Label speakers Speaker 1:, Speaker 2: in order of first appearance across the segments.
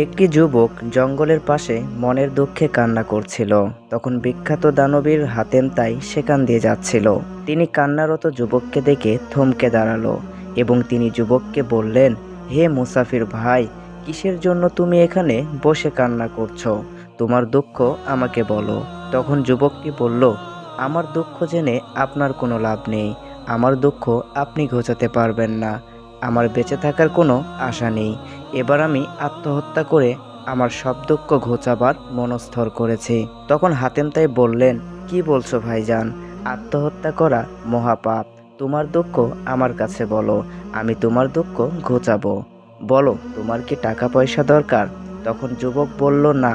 Speaker 1: একটি যুবক জঙ্গলের পাশে মনের দুঃখে কান্না করছিল। তখন বিখ্যাত দানবীর হাতেম তাই সেখান দিয়ে যাচ্ছিল। তিনি কান্নারত যুবককে দেখে থমকে দাঁড়ালো এবং তিনি যুবককে বললেন, হে মুসাফির ভাই, কিসের জন্য তুমি এখানে বসে কান্না করছো? তোমার দুঃখ আমাকে বলো। তখন যুবকটি বলল, আমার দুঃখ জেনে আপনার কোনো লাভ নেই। আমার দুঃখ আপনি ঘোচাতে পারবেন না। আমার বেঁচে থাকার কোনো আশা নেই। এবার আমি আত্মহত্যা করে আমার সব দুঃখ ঘোচাবার মনস্থির করেছি। তখন হাতেম তাই বললেন, কি বলছো ভাইজান? আত্মহত্যা করা মহাপাপ। তোমার দুঃখ আমার কাছে বলো, আমি তোমার দুঃখ ঘোচাবো। বলো, তোমার কি টাকা পয়সা দরকার? তখন যুবক বলল, না,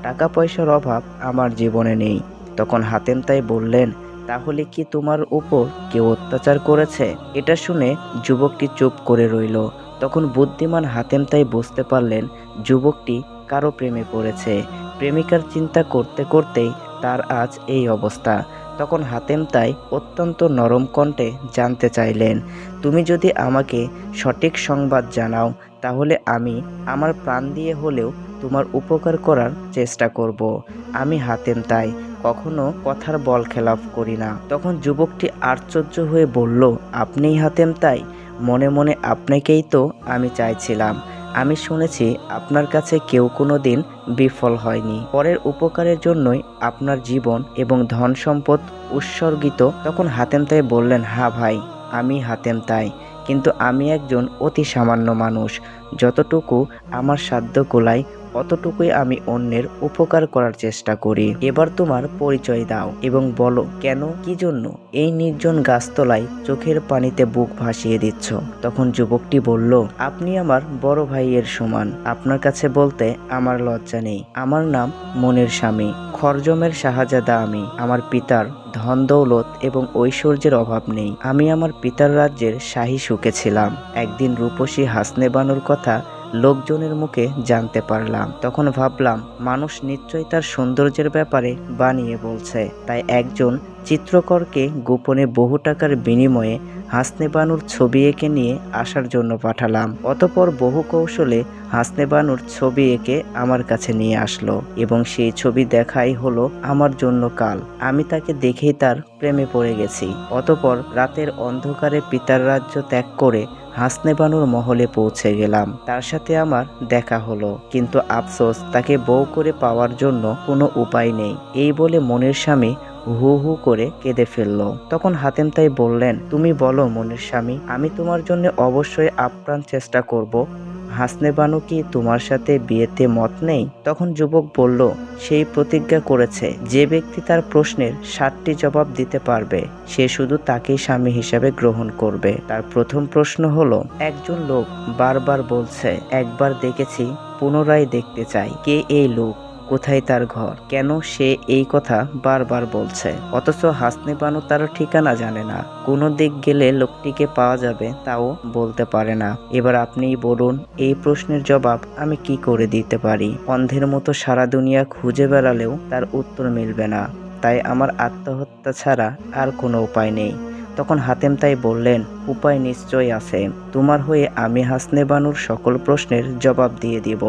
Speaker 1: টাকা পয়সার অভাব আমার জীবনে নেই। তখন হাতেম তাই বললেন, তাহলে কি তোমার উপর কেউ অত্যাচার করেছে? এটা শুনে যুবকটি চুপ করে রইল। তখন বুদ্ধিমান হাতেম তাই বুঝতে পারলেন যুবকটি কারো প্রেমে পড়েছে। প্রেমিকার চিন্তা করতে করতেই তার আজ এই অবস্থা। তখন হাতেম তাই অত্যন্ত নরম কণ্ঠে জানতে চাইলেন, তুমি যদি আমাকে সঠিক সংবাদ জানাও, তাহলে আমি আমার প্রাণ দিয়ে হলেও তোমার উপকার করার চেষ্টা করব। আমি হাতেম তাই কখনো কথার বল খেলাফ করি না। তখন যুবকটি আশ্চর্য হয়ে বলল, আপনিই হাতেম তাই? মনে মনে আপনাকেই তো আমি চাইছিলাম। আমি শুনেছি আপনার কাছে কেউ কোনো দিন বিফল হয়নি। পরের উপকারের জন্যই আপনার জীবন এবং ধন সম্পদ উৎসর্গিত। তখন হাতেম তাই বললেন, হ্যাঁ ভাই, আমি হাতেম তাই, কিন্তু আমি একজন অতি সামান্য মানুষ। যতটুকু আমার সাধ্য কুলায় অতটুকুই আমি অন্যের উপকার করার চেষ্টা করি। এবার তোমার পরিচয় দাও এবং বলো, কেন, কি জন্য এই নির্জন গাছতলায় চোখের পানিতে বুক ভাসিয়ে দিচ্ছ? তখন যুবকটি বলল, আপনি আমার বড় ভাইয়ের সমান। আপনার কাছে বলতে আমার লজ্জা নেই। আমার নাম মনির স্বামী। খরজমের শাহজাদা আমি। আমার পিতার ধন দৌলত এবং ঐশ্বর্যের অভাব নেই। আমি আমার পিতার রাজ্যের শাহী সুখে ছিলাম। একদিন রূপসী হাসনে বানুর কথা লোকজনের মুখে জানতে পারলাম। তখন ভাবলাম, মানুষ নিশ্চয়ই তার সৌন্দর্যের ব্যাপারে বানিয়ে বলছে। তাই একজন চিত্রকরকে গোপনে বহু টাকার বিনিময়ে হাসনে বানুর ছবি এঁকে নিয়ে আসার জন্য পাঠালাম। অতঃপর বহু কৌশলে হাসনে বানুর ছবি এঁকে আমার কাছে নিয়ে আসলো এবং সেই ছবি দেখাই হলো আমার জন্য কাল। আমি তাকে দেখেই তার প্রেমে পড়ে গেছি। অতঃপর রাতের অন্ধকারে পিতার রাজ্য ত্যাগ করে হাসনে বানুর মহলে পৌঁছে গেলাম। তার সাথে আমার দেখা হলো, কিন্তু আফসোস, তাকে বউ করে পাওয়ার জন্য কোনো উপায় নেই। এই বলে মনির স্বামী হু হু করে কেঁদে ফেলল। তখন হাতেম তাই বললেন, তুমি বলো মনির স্বামী, আমি তোমার জন্য অবশ্যই আপ্রাণ চেষ্টা করব। হাসনে বানু কি তোমার সাথে বিয়েতে মত নেই? তখন যুবক বলল, সেই প্রতিজ্ঞা করেছে যে ব্যক্তি তার প্রশ্নের 7টি জবাব দিতে পারবে সে শুধু তাকেই স্বামী হিসাবে গ্রহণ করবে। তার প্রথম প্রশ্ন হলো, একজন লোক বারবার বলছে একবার দেখেছি, পুনরায় দেখতে চাই। কে এই লোক? কোথায় তার ঘর? কেন সে এই কথা বারবার বলছে? অথচ হাসনে বানু তার ঠিকানা জানে না। কোনো দিক গেলে লোকটিকে পাওয়া যাবে তাও বলতে পারে না। এবার আপনিই বলুন, এই প্রশ্নের জবাব আমি কি করে দিতে পারি? অন্ধের মতো সারা দুনিয়া খুঁজে বেড়ালেও তার উত্তর মিলবে না। তাই আমার আত্মহত্যা ছাড়া আর কোনো উপায় নেই। তখন হাতেম তাই বললেন, উপায় নিশ্চয়ই আছে। তোমার হয়ে আমি হাসনে বানুর সকল প্রশ্নের জবাব দিয়ে দিব।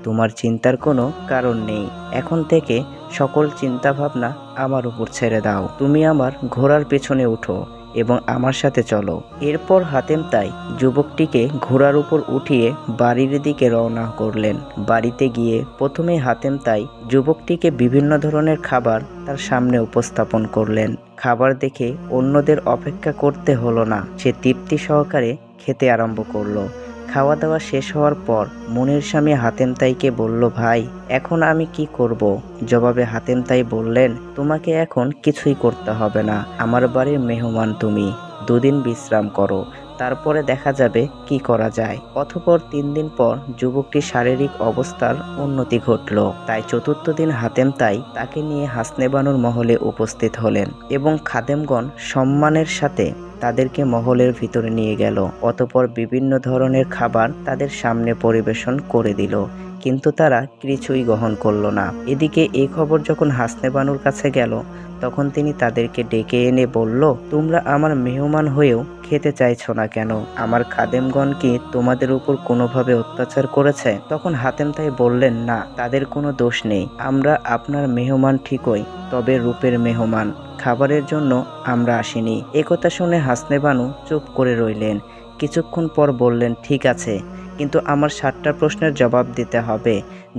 Speaker 1: তোমার চিন্তার কোনো কারণ নেই। এখন থেকে সকল চিন্তা ভাবনা আমার উপর ছেড়ে দাও। তুমি আমার ঘোড়ার পেছনে উঠো এবং আমার সাথে চলো। এরপর হাতেম তাই যুবকটিকে ঘোড়ার উপর উঠিয়ে বাড়ির দিকে রওনা করলেন। বাড়িতে গিয়ে প্রথমে হাতেম তাই যুবকটিকে বিভিন্ন ধরনের খাবার তার সামনে উপস্থাপন করলেন। খাবার দেখে অন্যদের অপেক্ষা করতে হলো না, সে তৃপ্তি সহকারে খেতে আরম্ভ করলো। খাওয়া দাওয়া শেষ হওয়ার পর মনির স্বামী হাতেম তাইকে বলল, ভাই, এখন আমি কি করব? জবাবে হাতেম তাই বললেন, তোমাকে এখন কিছুই করতে হবে না। আমার বাড়ির মেহমান তুমি। 2 দিন বিশ্রাম করো, তারপরে দেখা যাবে কি করা যায়। অতঃপর 3 দিন পর যুবকটির শারীরিক অবস্থার উন্নতি ঘটল। তাই 4র্থ দিন হাতেম তাই তাকে নিয়ে হাসনে বানুর মহলে উপস্থিত হলেন এবং খাদেমগণ সম্মানের সাথে তাদেরকে মহলের ভিতরে নিয়ে গেল। অতঃপর বিভিন্ন ধরনের খাবার তাদের সামনে পরিবেশন করে দিল, কিন্তু তারা কিছুই গ্রহণ করলো না। এদিকে এই খবর যখন হাসনে বানুর কাছে গেল, তখন তিনি তাদেরকে ডেকে এনে বলল, তোমরা আমার মেহমান হয়েও খেতে চাইছো না কেন? আমার খাদেমগণ কি তোমাদের উপর কোনোভাবে অত্যাচার করেছে? তখন হাতেম তাই বললেন, না, তাদের কোনো দোষ নেই। আমরা আপনার মেহমান ঠিকই, তবে রূপের মেহমান, খাবারের জন্য আমরা আসিনি। একথা শুনে হাসনে বানু চুপ করে রইলেন। কিছুক্ষণ পর বললেন, ঠিক আছে, কিন্তু আমার 7টা প্রশ্নের জবাব দিতে হবে।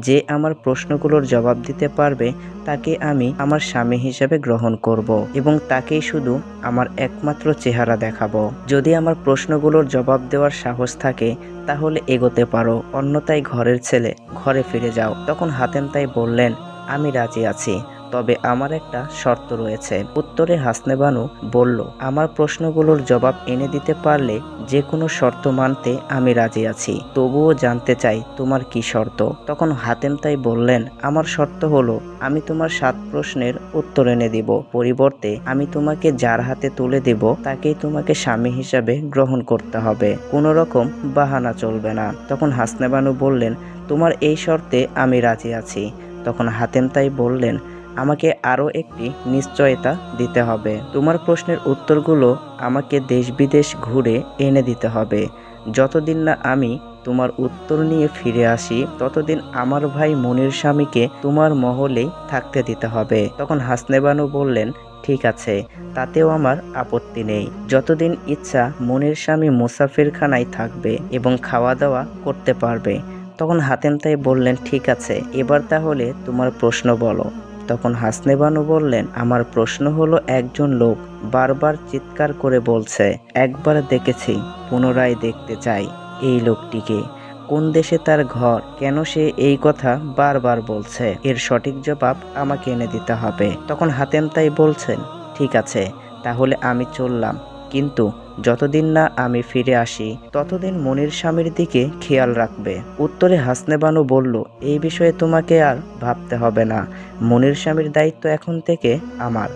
Speaker 1: যে আমার প্রশ্নগুলোর জবাব দিতে পারবে তাকে আমি আমার স্বামী হিসেবে গ্রহণ করব এবং তাকেই শুধু আমার একমাত্র চেহারা দেখাবো। যদি আমার প্রশ্নগুলোর জবাব দেওয়ার সাহস থাকে তাহলে এগোতে পারো, অন্যথায় ঘরের ছেলে ঘরে ফিরে যাও। তখন হাতেম তাই বললেন, আমি রাজি আছি, তবে আমার একটা শর্ত রয়েছে। উত্তরে হাসনে বানু বলল, আমার প্রশ্নগুলোর জবাব এনে দিতে পারলে যে কোনো শর্ত মানতে আমি রাজি আছি, তবুও জানতে চাই তোমার কি শর্ত। তখন হাতেম তাই বললেন, আমার শর্ত হলো আমি তোমার 7 প্রশ্নের উত্তর এনে দিব, পরিবর্তে আমি তোমাকে যার হাতে তুলে দিব তাকেই তোমাকে স্বামী হিসাবে গ্রহণ করতে হবে, কোনো রকম বাহানা চলবে না। তখন হাসনে বানু বললেন, তোমার এই শর্তে আমি রাজি আছি। তখন হাতেম তাই বললেন, আমাকে আরও একটি নিশ্চয়তা দিতে হবে। তোমার প্রশ্নের উত্তরগুলো আমাকে দেশ বিদেশ ঘুরে এনে দিতে হবে। যতদিন না আমি তোমার উত্তর নিয়ে ফিরে আসি ততদিন আমার ভাই মনির স্বামীকে তোমার মহলেই থাকতে দিতে হবে। তখন হাসনে বানু বললেন, ঠিক আছে, তাতেও আমার আপত্তি নেই। যতদিন ইচ্ছা মনির স্বামী মুসাফিরখানায় থাকবে এবং খাওয়া দাওয়া করতে পারবে। তখন হাতেম তাই বললেন, ঠিক আছে, এবার তাহলে তোমার প্রশ্ন বলো। তখন হাসনে বানু বললেন, আমার প্রশ্ন হলো, একজন লোক বারবার চিৎকার করে বলছে, একবার দেখেছি, পুনরায় দেখতে চাই। এই লোকটিকে, কোন দেশে তার ঘর, কেন সে এই কথা বারবার বলছে? এর সঠিক জবাব আমাকে এনে দিতে হবে। তখন হাতেম তাই বলছেন, ঠিক আছে, তাহলে আমি চললাম, কিন্তু যতদিন না আমি ফিরে আসি ততদিন মনির স্বামীর দিকে খেয়াল রাখবে। উত্তরে হাসনে বানু বলল, এই বিষয়ে তোমাকে আর ভাবতে হবে না, মনির স্বামীর দায়িত্ব এখন থেকে আমার।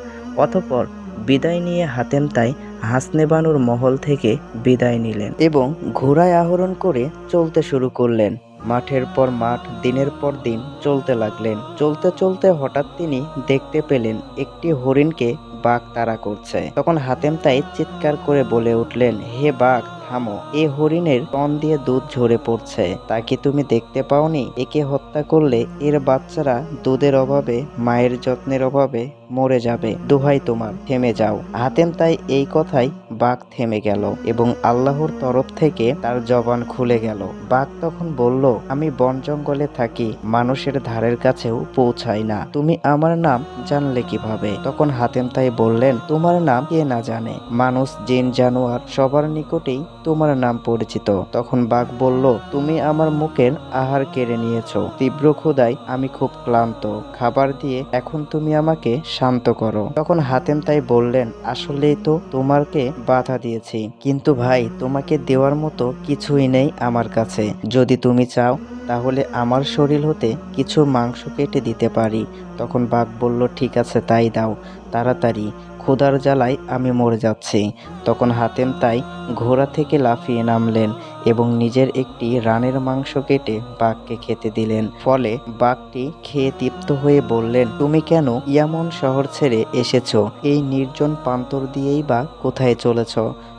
Speaker 1: অতঃপর বিদায় নিয়ে হাতেম তাই হাসনে বানুর মহল থেকে বিদায় নিলেন এবং ঘোড়ায় আরোহণ করে চলতে শুরু করলেন। মাঠের পর মাঠ, দিনের পর দিন চলতে লাগলেন। চলতে চলতে হঠাৎ তিনি দেখতে পেলেন একটি হরিণকে বাঘ তাড়া করছে। তখন হাতেম তাই চিৎকার করে বলে উঠলেন, হে বাঘ, থামো, এ হরিণের স্তন দিয়ে দুধ ঝরে পড়ছে, তা কি তুমি দেখতে পাওনি? একে হত্যা করলে এর বাচ্চারা দুধের অভাবে, মায়ের যত্নের অভাবে মরে যাবে। দোহাই তোমার, থেমে যাও। হাতেম তাই এই কথাই বাঘ থেমে গেল এবং আল্লাহর তরফ থেকে তার জবান খুলে গেল। বাঘ তখন বলল, আমি বন জঙ্গলে থাকি, মানুষের ধারের কাছেও পৌঁছাই না, তুমি আমার নাম জানলে কিভাবে? তখন হাতেম তাই বললেন, তোমার নাম কে না জানে, মানুষ, জিন, জানোয়ার সবার নিকটেই তোমার নাম পরিচিত। তখন বাঘ বলল, তুমি আমার মুখের আহার কেড়ে নিয়েছো, তীব্র ক্ষুধায় আমি খুব ক্লান্ত, খাবার দিয়ে এখন তুমি আমাকে শান্ত করো। তখন হাতেম তাই বললেন, আসলেই তো তোমাকে বাধা দিয়েছি, কিন্তু ভাই, তোমাকে দেওয়ার মতো কিছুই নেই আমার কাছে। যদি তুমি চাও তাহলে আমার শরীর হতে কিছু মাংস কেটে দিতে পারি। তখন বাঘ বলল, ঠিক আছে, তাই দাও, তাড়াতাড়ি, ক্ষুধার জ্বালায় আমি মরে যাচ্ছি। তখন হাতেম তাই ঘোড়া থেকে লাফিয়ে নামলেন এবং নিজের একটি রানের মাংস কেটে বাঘকে খেতে দিলেন। ফলে বাঘটি খেয়ে তৃপ্ত হয়ে বললেন, তুমি কেন ইয়ামন শহর ছেড়ে এসেছো? এই নির্জন প্রান্তর দিয়েই বা কোথায় চলেছ?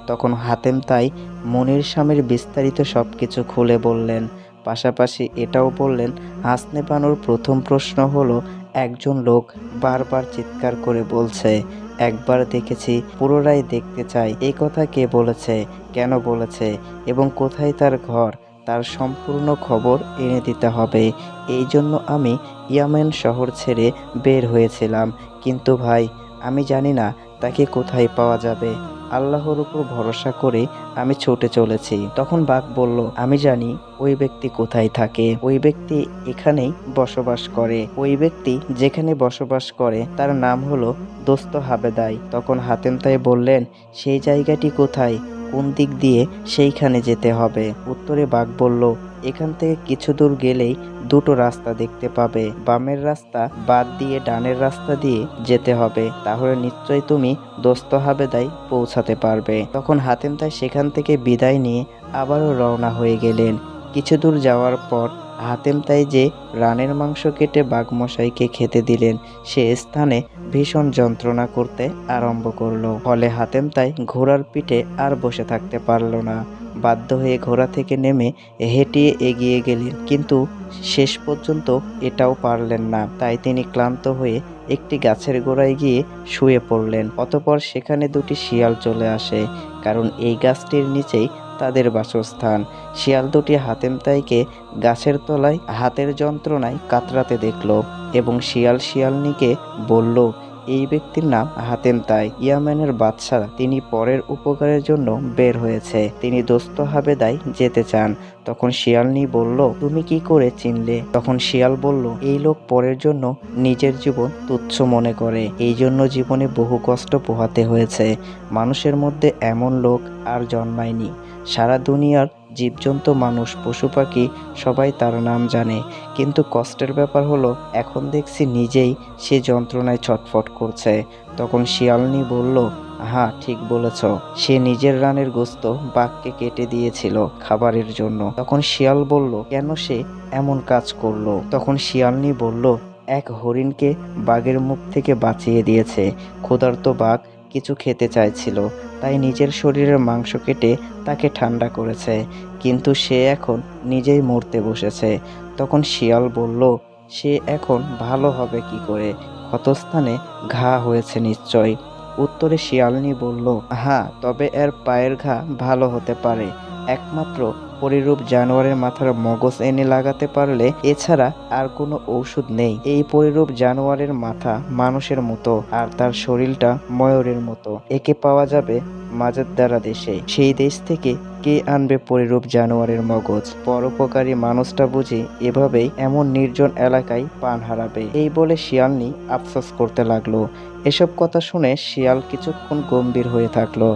Speaker 1: তখন হাতেম তাই মনির স্বামীর বিস্তারিত সবকিছু খুলে বললেন। পাশাপাশি এটাও বললেন, হাসনে বানুর প্রথম প্রশ্ন হলো, একজন লোক বারবার চিৎকার করে বলছে, একবার দেখেছি, পুনরায় দেখতে চাই, এই কথা কে বলেছে, কেন বলেছে এবং কোথায় তার ঘর, তার সম্পূর্ণ খবর এনে দিতে হবে। এই জন্য আমি ইয়ামেন শহর ছেড়ে বের হয়েছিলাম, কিন্তু ভাই, আমি জানি না তাকে কোথায় পাওয়া যাবে। আল্লাহর উপর ভরসা করে আমি ছুটে চলেছি। তখন বাঘ বলল, আমি জানি ওই ব্যক্তি কোথায় থাকে, ওই ব্যক্তি এখানেই বসবাস করে। ওই ব্যক্তি যেখানে বসবাস করে তার নাম হলো দোস্ত হাবেদাই। তখন হাতেম তাই বললেন, সেই জায়গাটি কোথায়, কোন দিক দিয়ে সেইখানে যেতে হবে? উত্তরে বাঘ বলল, এখান থেকে কিছু দূর গেলেই দুটো রাস্তা দেখতে পাবে, বামের রাস্তা বাদ দিয়ে ডানের রাস্তা দিয়ে যেতে হবে, তাহলে নিশ্চয় তুমি দোস্ত হাবেদায় পৌঁছাতে পারবে। তখন হাতেম তাই সেখান থেকে বিদায় নিয়ে আবারও রওনা হয়ে গেলেন। কিছু দূর যাওয়ার পর হাতেম তাই যে রানের মাংস কেটে বাঘ মশাইকে খেতে দিলেন, সে স্থানে ভীষণ যন্ত্রণা করতে আরম্ভ করলো। ফলে হাতেম তাই ঘোড়ার পিঠে আর বসে থাকতে পারল না। বাধ্য হয়ে ঘোড়া থেকে নেমে হেঁটে এগিয়ে গেলেন, কিন্তু শেষ পর্যন্ত এটাও পারলেন না। তাই তিনি ক্লান্ত হয়ে একটি গাছের গোড়ায় গিয়ে শুয়ে পড়লেন। অতঃপর সেখানে দুটি শিয়াল চলে আসে, কারণ এই গাছটির নিচেই তাদের বাসস্থান। শিয়াল দুটি হাতেম তাইকে গাছের তলায় হাতের যন্ত্রণায় কাতরাতে দেখল এবং শিয়ালনিকে বলল, এই ব্যক্তির নাম হাতেম তাই, ইয়ামেনের বাদশা। তিনি পরের উপকারের জন্য বের হয়েছে। তিনি দোস্ত হাবেদায় যেতে চান। তখন শিয়ালনি বলল, তুমি কি করে চিনলে? তখন শিয়াল বলল, এই লোক পরের জন্য নিজের জীবন তুচ্ছ মনে করে, এই জন্য জীবনে বহু কষ্ট পোহাতে হয়েছে। মানুষের মধ্যে এমন লোক আর জন্মায়নি। সারা দুনিয়ার জীবজন্তু, মানুষ, পশু পাখি সবাই তার নাম জানে, কিন্তু কষ্টের ব্যাপার হলো এখন দেখছি নিজেই সে যন্ত্রণায় ছটফট করছে। তখন শিয়ালনি বলল, হ্যাঁ ঠিক বলেছ, সে নিজের রানের গোস্ত বাঘকে কেটে দিয়েছিল খাবারের জন্য। তখন শিয়াল বলল, কেন সে এমন কাজ করলো? তখন শিয়ালনি বলল, এক হরিণকে বাঘের মুখ থেকে বাঁচিয়ে দিয়েছে। ক্ষুধার্ত বাঘ কিছু খেতে চাইছিল, তাই নিজের শরীরের মাংস কেটে তাকে ঠান্ডা করেছে, কিন্তু সে এখন নিজেই মরতে বসেছে। তখন শিয়াল বলল, সে এখন ভালো হবে কি করে? ক্ষতস্থানে ঘা হয়েছে নিশ্চয়। উত্তরে শিয়ালনি বলল, হ্যাঁ, তবে এর পায়ের ঘা ভালো হতে পারে একমাত্র পরিরূপ জানোয়ারের মাথার মগজ এনে লাগাতে পারলে, এছাড়া আর কোনো ঔষধ নেই। এই পরিরূপ জানোয়ারের মাথা মানুষের মতো আর তার শরীরটা ময়ূরের মতো। একে পাওয়া যাবে মাজেদ্দারা দেশে। সেই দেশ থেকে কে আনবে পরিরূপ জানোয়ারের মগজ? পরোপকারী মানুষটা বুঝি এভাবেই এমন নির্জন এলাকায় প্রাণ হারাবে। এই বলে শিয়ালনি আফসোস করতে লাগলো। এসব কথা শুনে শিয়াল কিছুক্ষণ গম্ভীর হয়ে থাকলো।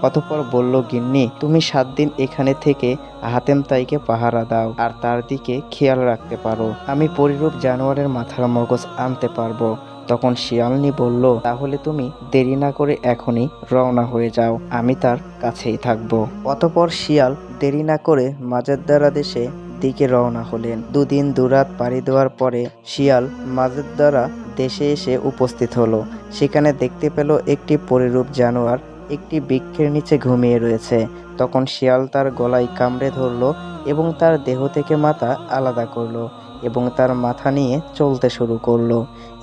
Speaker 1: অতঃপর বলল, গিন্নি, তুমি 7 দিন এখানে থেকে হাতেম তাইকে পাহারা দাও আর তার দিকে খেয়াল রাখতে পারো। আমি পরিরূপ জানোয়ারের মাথার মগজ আনতে পারবো। তখন শিয়ালনি বলল, তাহলে তুমি দেরি না করে এখনই রওনা হয়ে যাও, আমি তার কাছেই থাকবো। অতঃপর শিয়াল দেরি না করে মাজেদ্দারা দেশে দিকে রওনা হলেন। 2 দিন 2 রাত পাড়ি দেওয়ার পরে শিয়াল মাজেদ্দারা দেশে এসে উপস্থিত হলো। সেখানে দেখতে পেল একটি পরিরূপ জানোয়ার একটি বৃক্ষের নিচে ঘুমিয়ে রয়েছে। তখন শিয়াল তার গলায় কামড়ে ধরল এবং তার দেহ থেকে মাথা আলাদা করলো এবং তার মাথা নিয়ে চলতে শুরু করলো।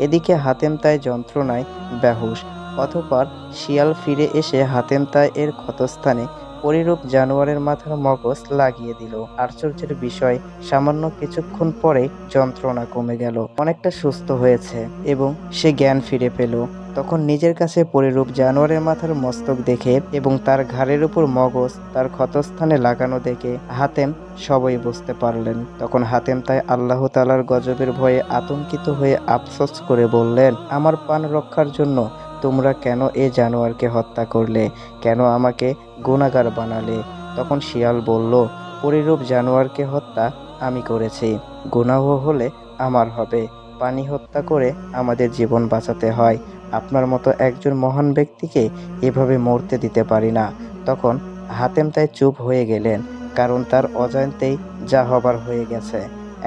Speaker 1: এদিকে হাতেম তাই যন্ত্রণায় বেহুশ। অতঃপর শিয়াল ফিরে এসে হাতেম তাই এর ক্ষতস্থানে পরিরূপ জানোয়ারের মাথার মগজ লাগিয়ে দিল। আশ্চর্যের বিষয়, সামান্য কিছুক্ষণ পরে যন্ত্রণা কমে গেল, অনেকটা সুস্থ হয়েছে এবং সে জ্ঞান ফিরে পেল। তখন নিজের কাছে পরিরূপ জানোয়ারের মাথার মস্তক দেখে এবং তার ঘাড়ের উপর মগজ তার ক্ষতস্থানে লাগানো দেখে হাতেম সবই বুঝতে পারলেন। তখন হাতেম তাই আল্লাহ তাআলার গজবের ভয়ে আতঙ্কিত হয়ে আফসোস করে বললেন, আমার প্রাণ রক্ষার জন্য তোমরা কেন এ জানোয়ারকে হত্যা করলে? কেন আমাকে গুনাহগার বানালে? তখন শিয়াল বলল, পরিরূপ জানোয়ারকে হত্যা আমি করেছি, গুনাহ হলে আমার হবে। প্রাণী হত্যা করে আমাদের জীবন বাঁচাতে হয়। আপনার মতো একজন মহান ব্যক্তিকে এভাবে মরতে দিতে পারি না। তখন হাতেম তাই চুপ হয়ে গেলেন, কারণ তার অজান্তেই যা হবার হয়ে গেছে,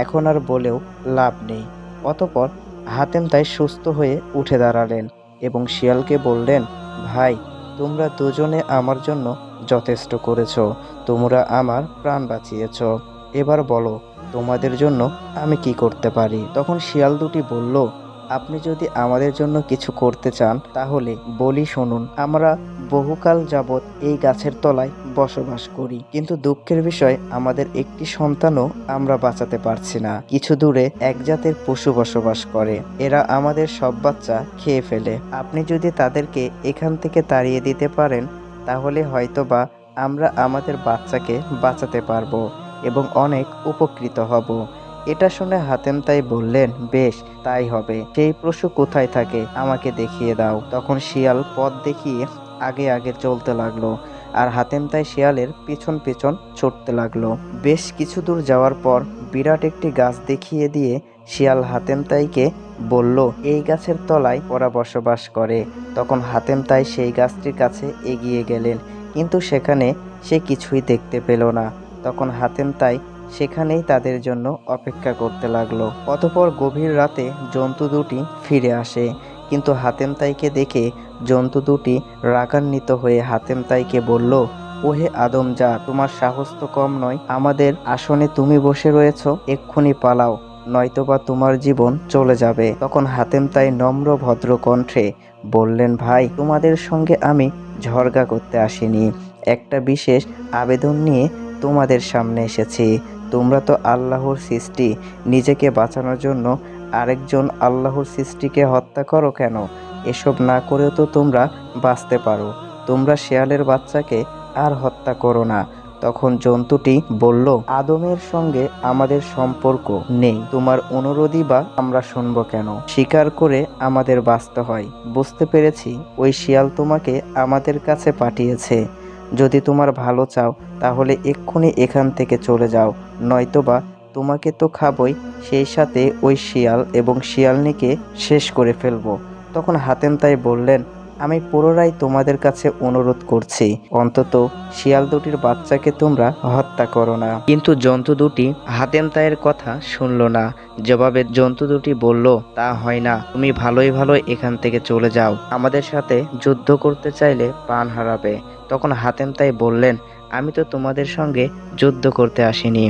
Speaker 1: এখন আর বলেও লাভ নেই। অতঃপর হাতেম তাই সুস্থ হয়ে উঠে দাঁড়ালেন এবং শিয়ালকে বললেন, ভাই, তোমরা দুজনে আমার জন্য যথেষ্ট করেছ, তোমরা আমার প্রাণ বাঁচিয়েছ। এবার বলো, তোমাদের জন্য আমি কি করতে পারি? তখন শিয়াল দুটি বলল, আপনি যদি আমাদের জন্য কিছু করতে চান তাহলে বলি শুনুন। আমরা বহুকাল যাবৎ এই গাছের তলায় বসবাস করি, কিন্তু দুঃখের বিষয় আমাদের একটি সন্তানও আমরা বাঁচাতে পারছি না। কিছু দূরে এক জাতের পশু বসবাস করে, এরা আমাদের সব বাচ্চা খেয়ে ফেলে। আপনি যদি তাদেরকে এখান থেকে তাড়িয়ে দিতে পারেন তাহলে হয়তোবা আমরা আমাদের বাচ্চাকে বাঁচাতে পারবো এবং অনেক উপকৃত হব। এটা শুনে হাতেম তাই বললেন, বেশ, তাই হবে। সেই পশু কোথায় থাকে আমাকে দেখিয়ে দাও। তখন শিয়াল পথ দেখিয়ে আগে আগে চলতে লাগলো আর হাতেম তাই শিয়ালের পিছন পিছন ছুটতে লাগলো। বেশ কিছু দূর যাওয়ার পর বিরাট একটি গাছ দেখিয়ে দিয়ে শিয়াল হাতেম তাইকে বলল, এই গাছের তলায় ওরা বসবাস করে। তখন হাতেম তাই সেই গাছটির কাছে এগিয়ে গেলেন, কিন্তু সেখানে সে কিছুই দেখতে পেল না। তখন হাতেম তাই সেখানেই তাদের জন্য অপেক্ষা করতে লাগলো। অতঃপর গভীর রাতে জন্তু দুটি ফিরে আসে, কিন্তু হাতেম তাইকে দেখে জন্তু দুটি রাগান্বিত হয়ে হাতেম তাইকে বলল, ওহে আদম যা, তোমার সাহস তো কম নয়, আমাদের আসনে তুমি বসে রয়েছ, এক্ষুনি পালাও, নয়তোবা তোমার জীবন চলে যাবে। তখন হাতেম তাই নম্র ভদ্র কণ্ঠে বললেন, ভাই, তোমাদের সঙ্গে আমি ঝগড়া করতে আসিনি, একটা বিশেষ আবেদন নিয়ে তোমাদের সামনে এসেছি। তোমরা তো আল্লাহর সৃষ্টি, নিজেকে বাঁচানোর জন্য আরেকজন আল্লাহর সৃষ্টিকে হত্যা করো কেন? এসব না করেও তো তোমরা বাঁচতে পারো। তোমরা শেয়ালের বাচ্চাকে আর হত্যা করো না। তখন জন্তুটি বলল, আদমের সঙ্গে আমাদের সম্পর্ক নেই, তোমার অনুরোধই বা আমরা শুনবো কেন? স্বীকার করে আমাদের বাঁচতে হয়। বুঝতে পেরেছি, ওই শিয়াল তোমাকে আমাদের কাছে পাঠিয়েছে। যদি তোমার ভালো চাও তাহলে এক্ষুনি এখান থেকে চলে যাও, নয়তোবা তোমাকে তো খাবই, সেই সাথে ওই শিয়াল এবং শিয়ালনিকে শেষ করে ফেলবো। তখন হাতেম তাই বললেন, আমি পুনরায় তোমাদের কাছে অনুরোধ করছি, অন্তত শিয়াল দুটির বাচ্চাকে তোমরা হত্যা করো না। কিন্তু জন্তু দুটি হাতেম তাইয়ের কথা শুনল না। জবাবে জন্তু দুটি বলল, তা হয় না, তুমি ভালোই ভালোই এখান থেকে চলে যাও, আমাদের সাথে যুদ্ধ করতে চাইলে প্রাণ হারাবে। তখন হাতেম তাই বললেন, আমি তো তোমাদের সঙ্গে যুদ্ধ করতে আসিনি,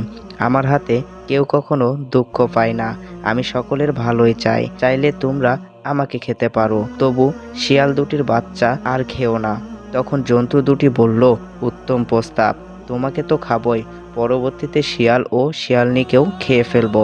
Speaker 1: আমার হাতে কেউ কখনো দুঃখ পায় না, আমি সকলের ভালোই চাই, চাইলে তোমরা আমাকে খেতে পারো, তবু শিয়াল দুটির বাচ্চা আর খেও না। তখন জন্তু দুটি বলল, উত্তম প্রস্তাব, তোমাকে তো খাবই, পরবর্তীতে শিয়াল ও শিয়ালনিকেও খেয়ে ফেলবো।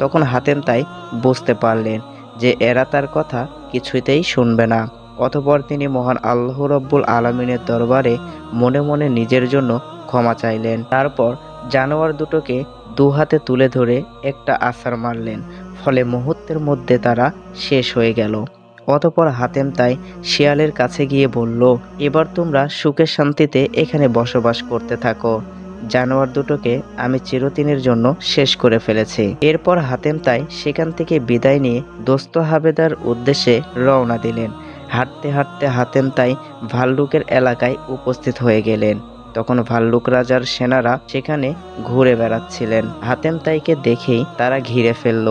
Speaker 1: তখন হাতেম তাই বুঝতে পারলেন যে এরা তার কথা কিছুতেই শুনবে না। অতঃপর তিনি মহান আল্লাহ রব্বুল আলামিনের দরবারে মনে মনে নিজের জন্য ক্ষমা চাইলেন। তারপর জানোয়ার দুটোকে দু হাতে তুলে ধরে একটা আছাড় মারলেন, ফলে মুহূর্তের মধ্যে তারা শেষ হয়ে গেল। অতঃপর হাতেম তাই শিয়ালের কাছে গিয়ে বলল, এবার তোমরা সুখে শান্তিতে এখানে বসবাস করতে থাকো, জানোয়ার দুটোকে আমি চিরদিনের জন্য শেষ করে ফেলেছি। এরপর হাতেম তাই সেখান থেকে বিদায় নিয়ে দোস্ত হাবেদার উদ্দেশ্যে রওনা দিলেন। হাঁটতে হাঁটতে হাতেম তাই ভাল্লুকের এলাকায় উপস্থিত হয়ে গেলেন। তখন ভাল্লুক রাজার সেনারা সেখানে ঘুরে বেড়াচ্ছিলেন। হাতেম তাইকে দেখেই তারা ঘিরে ফেলল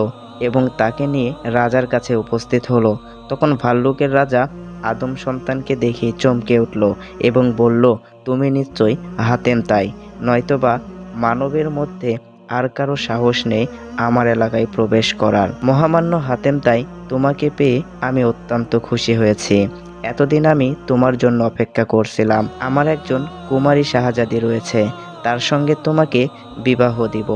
Speaker 1: এবং তাকে নিয়ে রাজার কাছে উপস্থিত হলো। তখন ভাল্লুকের রাজা আদম সন্তানকে দেখে চমকে উঠল এবং বলল, তুমি নিশ্চয়ই হাতেম তাই, নয়তোবা মানবের মধ্যে আর কারো সাহস নেই আমার এলাকায় প্রবেশ করার। মহামান্য হাতেম তাই, তোমাকে পেয়ে আমি অত্যন্ত খুশি হয়েছি। এতদিন আমি তোমার জন্য অপেক্ষা করছিলাম। আমার একজন কুমারী শাহজাদি রয়েছে, তার সঙ্গে তোমাকে বিবাহ দিব।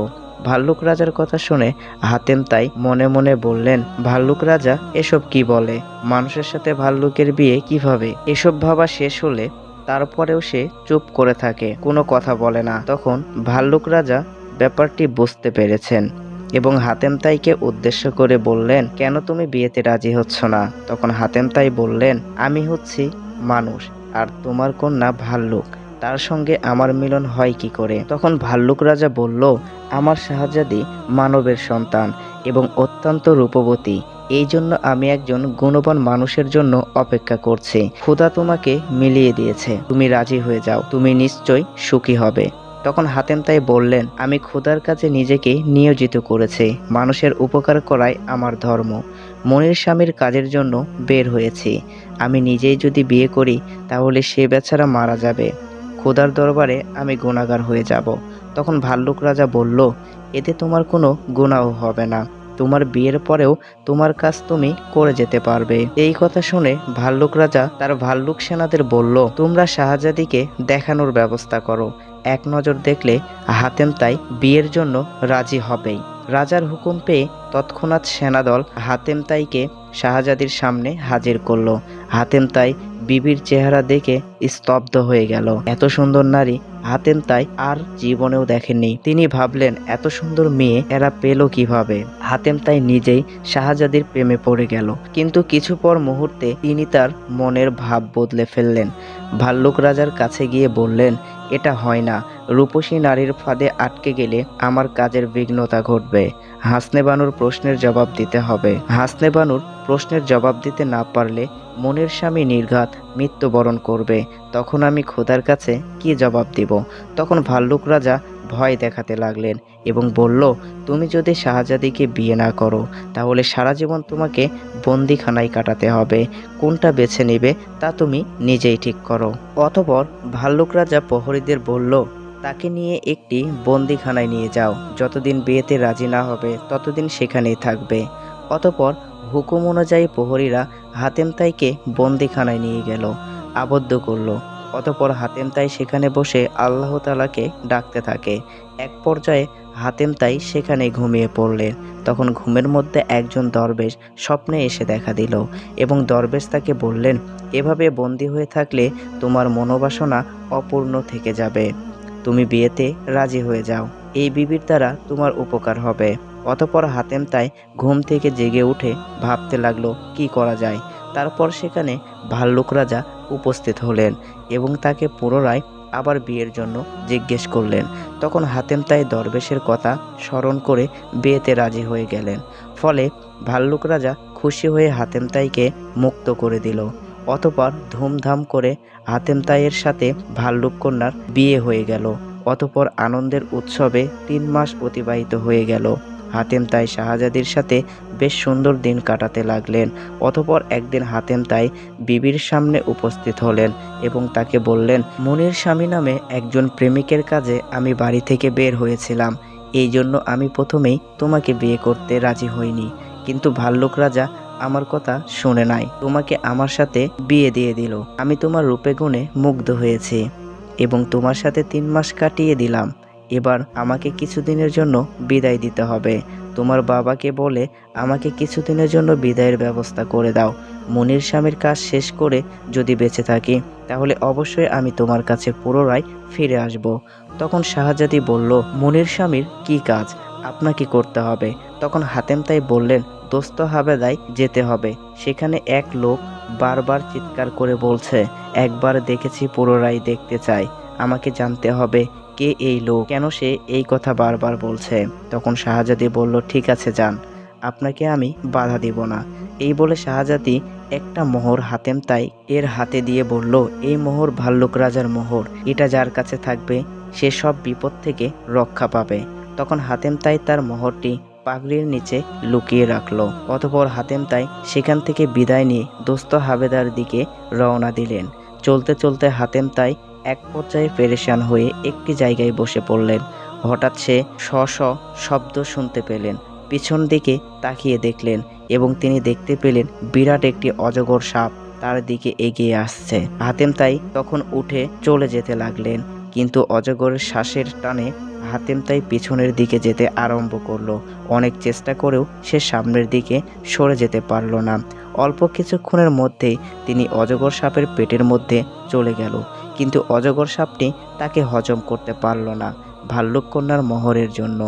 Speaker 1: ভাল্লুক রাজার কথা শুনে হাতেম তাই মনে মনে বললেন, ভাল্লুক রাজা এসব কি বলে? মানুষের সাথে ভাল্লুকের বিয়ে কিভাবে? এসব ভাবা শেষ হলে তারপরেও সে চুপ করে থাকে, কোনো কথা বলে না। তখন ভাল্লুক রাজা ব্যাপারটি বুঝতে পেরেছেন এবং হাতেম তাইকে উদ্দেশ্য করে বললেন, কেন তুমি বিয়েতে রাজি হচ্ছ না? তখন হাতেম তাই বললেন, আমি হচ্ছি মানুষ আর তোমার কন্যা ভাল্লুক, তার সঙ্গে আমার মিলন হয় কি করে? তখন ভাল্লুক রাজা বলল, আমার শাহজাদি মানবের সন্তান এবং অত্যন্ত রূপবতী, এই জন্য আমি একজন গুণবান মানুষের জন্য অপেক্ষা করছি। খোদা তোমাকে মিলিয়ে দিয়েছে, তুমি রাজি হয়ে যাও, তুমি নিশ্চয়ই সুখী হবে। তখন হাতেম তাই বললেন, আমি খোদার কাছে নিজেকে নিয়োজিত করেছি, মানুষের উপকার করাই আমার ধর্ম। মনির স্বামীর কাজের জন্য বের হয়েছি। আমি নিজেই যদি বিয়ে করি তাহলে সে বেচারা মারা যাবে, খোদার দরবারে আমি গুনাহগার হয়ে যাব। তখন ভাল্লুক রাজা বলল, এতে তোমার কোনো গুনাহ হবে না, তোমার বিয়ের পরেও তোমার কাজ তুমি করে যেতে পারবে। এই কথা শুনে ভাল্লুক রাজা তার ভাল্লুক সেনাদের বলল, তোমরা শাহজাদিকে দেখানোর ব্যবস্থা করো, এক নজর দেখলে হাতেম তাই বিয়ের জন্য রাজি হবেই। রাজার হুকুম পেয়ে তৎক্ষণাৎ সেনাদল হাতেম তাইকে শাহজাদির সামনে হাজির করলো। হাতেম তাই বিবির চেহারা দেখে স্তব্ধ হয়ে গেল। এত সুন্দর নারী হাতেম তাই আর জীবনেও দেখেননি। তিনি ভাবলেন, এত সুন্দর মেয়ে এরা পেল কিভাবে? হাতেম তাই নিজেই শাহজাদির প্রেমে পড়ে গেল। কিন্তু কিছু পর মুহূর্তে তিনি তার মনের ভাব বদলে ফেললেন। ভাল্লুক রাজার কাছে গিয়ে বললেন, এটা হয় না, রূপসী নারীর ফাঁদে আটকে গেলে আমার কাজের বিঘ্নতা ঘটবে। হাসনে বানুর প্রশ্নের জবাব দিতে হবে। হাসনে বানুর প্রশ্নের জবাব দিতে না পারলে মনির স্বামী নির্ঘাত মৃত্যুবরণ করবে। তখন আমি খোদার কাছে কি জবাব দিব? তখন ভাল্লুক রাজা ভয় দেখাতে লাগলেন এবং বলল, তুমি যদি শাহজাদিকে বিয়ে না করো তাহলে সারা জীবন তোমাকে বন্দিখানায় কাটাতে হবে। কোনটা বেছে নেবে তা তুমি নিজেই ঠিক করো। অতঃপর ভাল্লুক রাজা প্রহরীদের বলল, তাকে নিয়ে একটি বন্দিখানায় নিয়ে যাও, যতদিন বিয়েতে রাজি না হবে ততদিন সেখানেই থাকবে। অতঃপর হুকুম অনুযায়ী প্রহরীরা হাতেম তাইকে বন্দিখানায় নিয়ে গেল, আবদ্ধ করলো। অতঃপর হাতেম তাই সেখানে বসে আল্লাহ তাআলাকে ডাকতে থাকে। এক পর্যায়ে হাতেম তাই সেখানে ঘুমিয়ে পড়লেন। তখন ঘুমের মধ্যে একজন দরবেশ স্বপ্নে এসে দেখা দিল এবং দরবেশ তাকে বললেন, এভাবে বন্দী হয়ে থাকলে তোমার মনোবাসনা অপূর্ণ থেকে যাবে। তুমি বিয়েতে রাজি হয়ে যাও, এই বিবির দ্বারা তোমার উপকার হবে। অতঃপর হাতেম তাই ঘুম থেকে জেগে উঠে ভাবতে লাগলো কি করা যায়। তারপর সেখানে ভাল্লুক রাজা উপস্থিত হলেন এবং তাকে পুনরায় আবার বিয়ের জন্য জিজ্ঞেস করলেন। তখন হাতেম তাই দরবেশের কথা স্মরণ করে বিয়েতে রাজি হয়ে গেলেন। ফলে ভাল্লুক রাজা খুশি হয়ে হাতেম তাইকে মুক্ত করে দিল। অতঃপর ধুমধাম করে হাতেম তাইয়ের সাথে ভাল্লুক কন্যার বিয়ে হয়ে গেল। অতঃপর আনন্দের উৎসবে 3 মাস অতিবাহিত হয়ে গেল। হাতেম তাই শাহজাদির সাথে বেশ সুন্দর দিন কাটাতে লাগলেন। অতঃপর একদিন হাতেম তাই বিবির সামনে উপস্থিত হলেন এবং তাকে বললেন, মনির স্বামী নামে একজন প্রেমিকের কাজে আমি বাড়ি থেকে বের হয়েছিলাম। এই জন্য আমি প্রথমেই তোমাকে বিয়ে করতে রাজি হইনি, কিন্তু ভাল্লুক রাজা আমার কথা শুনে নাই, তোমাকে আমার সাথে বিয়ে দিয়ে দিল। আমি তোমার রূপে গুণে মুগ্ধ হয়েছি এবং তোমার সাথে 3 মাস কাটিয়ে দিলাম। এবার আমাকে কিছুদিনের জন্য বিদায় দিতে হবে। তোমার বাবাকে বলে আমাকে কিছুদিনের জন্য বিদায়ের ব্যবস্থা করে দাও। মনির স্বামীর কাজ শেষ করে যদি বেঁচে থাকি তাহলে অবশ্যই আমি তোমার কাছে পুনরায় ফিরে আসব। তখন শাহজাদি বলল, মনির স্বামীর কি কাজ আপনাকে করতে হবে? তখন হাতেম তাই বললেন, দোস্ত হাবেদায় যেতে হবে। সেখানে এক লোক বারবার চিৎকার করে বলছে, একবার দেখেছি পুনরায় দেখতে চাই। আমাকে জানতে হবে কে এই লোক, কেন সে এই কথা বারবার বলছে। তখন শাহজাদি বলল, ঠিক আছে যান, আপনাকে আমি বাধা দিব না। এই বলে শাহজাদি একটা মোহর হাতেম তাই এর হাতে দিয়ে বলল, এই মোহর ভাল্লুক রাজার মোহর, এটা যার কাছে থাকবে সে সব বিপদ থেকে রক্ষা পাবে। তখন হাতেম তাই তার মোহরটি পাগড়ির নিচে লুকিয়ে রাখলো। অতঃপর হাতেম তাই সেখান থেকে বিদায় নিয়ে দোস্ত হাবেদার দিকে রওনা দিলেন। চলতে চলতে হাতেম তাই এক পর্যায়ে পেরেশান হয়ে একটি জায়গায় বসে পড়লেন। হঠাৎ সে শব্দ শুনতে পেলেন। পিছন দিকে তাকিয়ে দেখলেন এবং তিনি দেখতে পেলেন বিরাট একটি অজগর সাপ তার দিকে এগিয়ে আসছে। হাতেম তাই তখন উঠে চলে যেতে লাগলেন, কিন্তু অজগরের শ্বাসের টানে হাতেম তাই পিছনের দিকে যেতে আরম্ভ করলো। অনেক চেষ্টা করেও সে সামনের দিকে সরে যেতে পারল না। অল্প কিছুক্ষণের মধ্যেই তিনি অজগর সাপের পেটের মধ্যে চলে গেল, কিন্তু অজগর সাপটি তাকে হজম করতে পারল না। ভাল্লুক কন্যার মোহরের জন্য।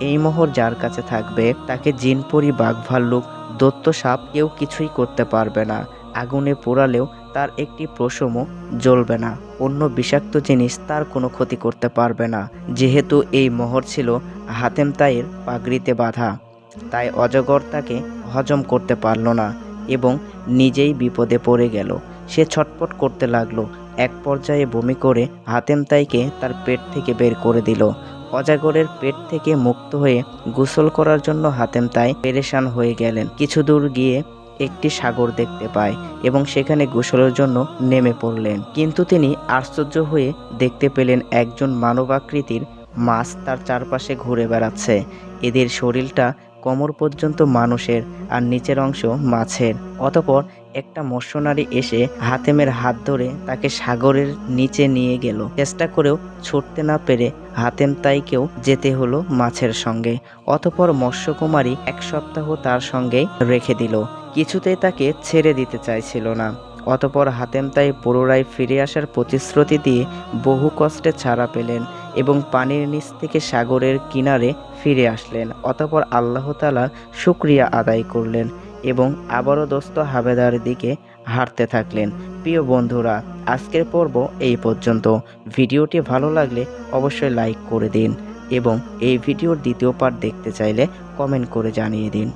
Speaker 1: এই মোহর যার কাছে থাকবে তাকে জিনপরি, বাঘ ভাল্লুক, দৈত্য সাপ কেউ কিছুই করতে পারবে না। আগুনে পোড়ালেও তার একটি পশমও জ্বলবে না, অন্য বিষাক্ত জিনিস তার কোনো ক্ষতি করতে পারবে না। যেহেতু এই মোহর ছিল হাতেম তাইয়ের পাগড়িতে বাঁধা, তাই অজগর তাকে হজম করতে পারল না এবং নিজেই বিপদে পড়ে গেল। সে ছটপট করতে লাগলো। এক পর্যায়ে বমি করে হাতেম তাইকে তার পেট থেকে বের করে দিল। অজগরের পেট থেকে মুক্ত হয়ে গোসল করার জন্য হাতেম তাই পেরেশান হয়ে গেলেন। কিছু দূর গিয়ে একটি সাগর দেখতে পায় এবং সেখানে গোসলের জন্য নেমে পড়লেন। কিন্তু তিনি আশ্চর্য হয়ে দেখতে পেলেন একজন মানবাকৃতির মাছ তার চারপাশে ঘুরে বেড়াচ্ছে। এদের শরীরটা কোমর পর্যন্ত মানুষের আর নিচের অংশ মাছের। অতঃপর একটা মৎস্যনারী এসে হাতেমের হাত ধরে তাকে সাগরের নিচে নিয়ে গেল। চেষ্টা করেও ছুটতে না পেরে হাতেম তাইকেও যেতে হলো মাছের সঙ্গে। অতঃপর মৎস্যকুমারী 1 সপ্তাহ তার সঙ্গেই রেখে দিল, কিছুতেই তাকে ছেড়ে দিতে চাইছিল না। অতঃপর হাতেম তাই পুনরায় ফিরে আসার প্রতিশ্রুতি দিয়ে বহু কষ্টে ছাড়া পেলেন এবং পানির নিচ থেকে সাগরের কিনারে ফিরে আসলেন। অতঃপর আল্লাহ তাআলার শুকরিয়া আদায় করলেন এবং আবারও দোস্ত হাবেদার দিকে হাঁটতে থাকলেন। প্রিয় বন্ধুরা, আজকের পর্ব এই পর্যন্ত। ভিডিওটি ভালো লাগলে অবশ্যই লাইক করে দিন এবং এই ভিডিওর দ্বিতীয় পার্ট দেখতে চাইলে কমেন্ট করে জানিয়ে দিন।